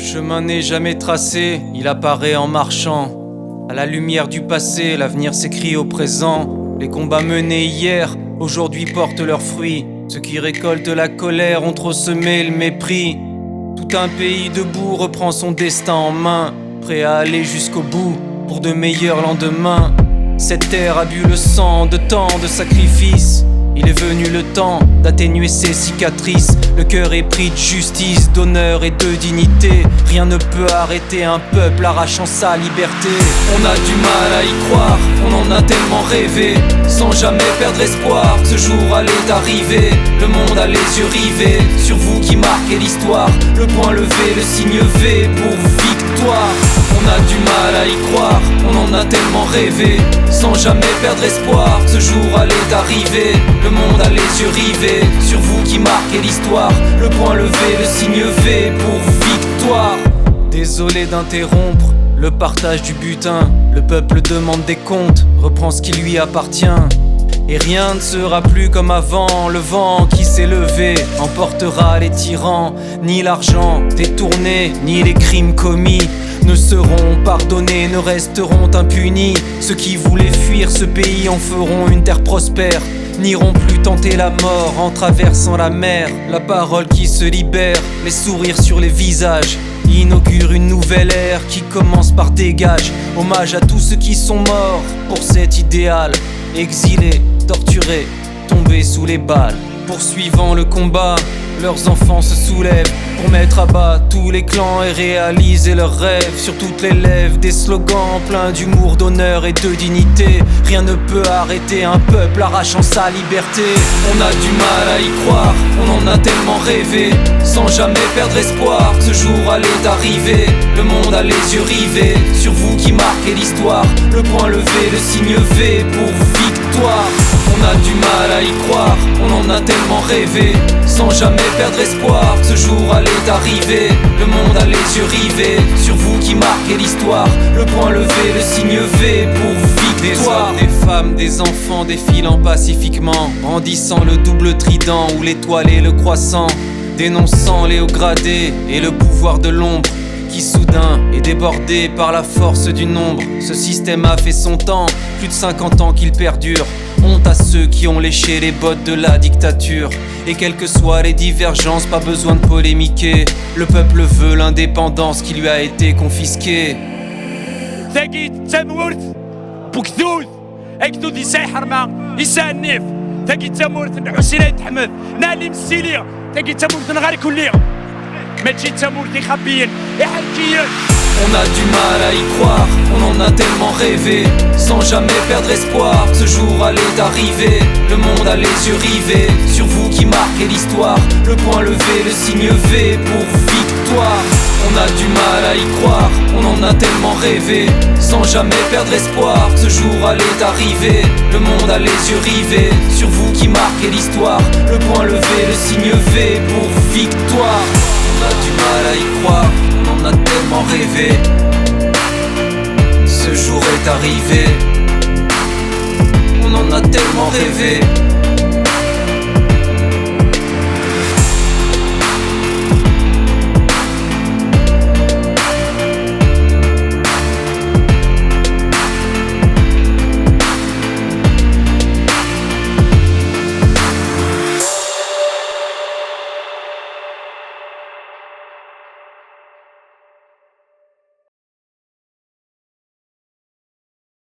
chemin n'est jamais tracé, il apparaît en marchant. À la lumière du passé, l'avenir s'écrit au présent. Les combats menés hier, aujourd'hui portent leurs fruits. Ceux qui récoltent la colère ont trop semé le mépris. Tout un pays debout reprend son destin en main, prêt à aller jusqu'au bout pour de meilleurs lendemains. Cette terre a bu le sang de tant de sacrifices. Il est venu le temps d'atténuer ses cicatrices. Le cœur est pris de justice, d'honneur et de dignité. Rien ne peut arrêter un peuple arrachant sa liberté. On a du mal à y croire, on en a tellement rêvé, sans jamais perdre espoir, ce jour allait arriver. Le monde a les yeux rivés sur vous qui marquez l'histoire. Le poing levé, le signe V pour victoire. On a du mal à y croire, on en a tellement rêvé, sans jamais perdre espoir, ce jour allait arriver. Le monde a les yeux rivés sur vous qui marquez l'histoire. Le poing levé, le signe V pour victoire. Désolé d'interrompre le partage du butin. Le peuple demande des comptes, reprend ce qui lui appartient. Et rien ne sera plus comme avant. Le vent qui s'est levé emportera les tyrans. Ni l'argent détourné, ni les crimes commis ne seront pardonnés, ne resteront impunis. Ceux qui voulaient fuir ce pays en feront une terre prospère, n'iront plus tenter la mort en traversant la mer. La parole qui se libère, les sourires sur les visages, inaugure une nouvelle ère qui commence par dégage. Hommage à tous ceux qui sont morts pour cet idéal. Exilés, torturés, tombés sous les balles. Poursuivant le combat, leurs enfants se soulèvent pour mettre à bas tous les clans et réaliser leurs rêves. Sur toutes les lèvres, des slogans pleins d'humour, d'honneur et de dignité. Rien ne peut arrêter un peuple arrachant sa liberté. On a du mal à y croire, on en a tellement rêvé, sans jamais perdre espoir, ce jour allait arriver. Le monde a les yeux rivés sur vous qui marquez l'histoire. Le poing levé, le signe V pour victoire. On a du mal à y croire, on en a tellement rêvé, sans jamais perdre espoir, ce jour allait arriver. Le monde a les yeux rivés sur vous qui marquez l'histoire. Le poing levé, le signe V pour victoire. Des hommes, des femmes, des enfants défilant pacifiquement, brandissant le double trident ou l'étoile et le croissant, dénonçant les hauts gradés et le pouvoir de l'ombre qui soudain est débordé par la force du nombre. Ce système a fait son temps, plus de 50 ans qu'il perdure. Honte à ceux qui ont léché les bottes de la dictature. Et quelles que soient les divergences, pas besoin de polémiquer. Le peuple veut l'indépendance qui lui a été confisquée. ثقيت تمورت بكدود اكدود يساحر ما يسانيف ثقيت تمورت الحسين يتحمد نالي مسيليا ثقيت تمورت نغاري كليا ما تجي تمورت يخبيين يحكيين. On a du mal à y croire, on en a tellement rêvé, sans jamais perdre espoir, ce jour allait arriver. Le monde a les yeux rivés sur vous qui marquez l'histoire. Le poing levé, le signe V pour victoire. On a du mal à y croire, on en a tellement rêvé, sans jamais perdre espoir, ce jour allait arriver. Le monde a les yeux rivés sur vous qui marquez l'histoire. Le poing levé, le signe V pour victoire. On a du mal à y croire, on en a tellement rêvé, ce jour est arrivé. On en a tellement rêvé,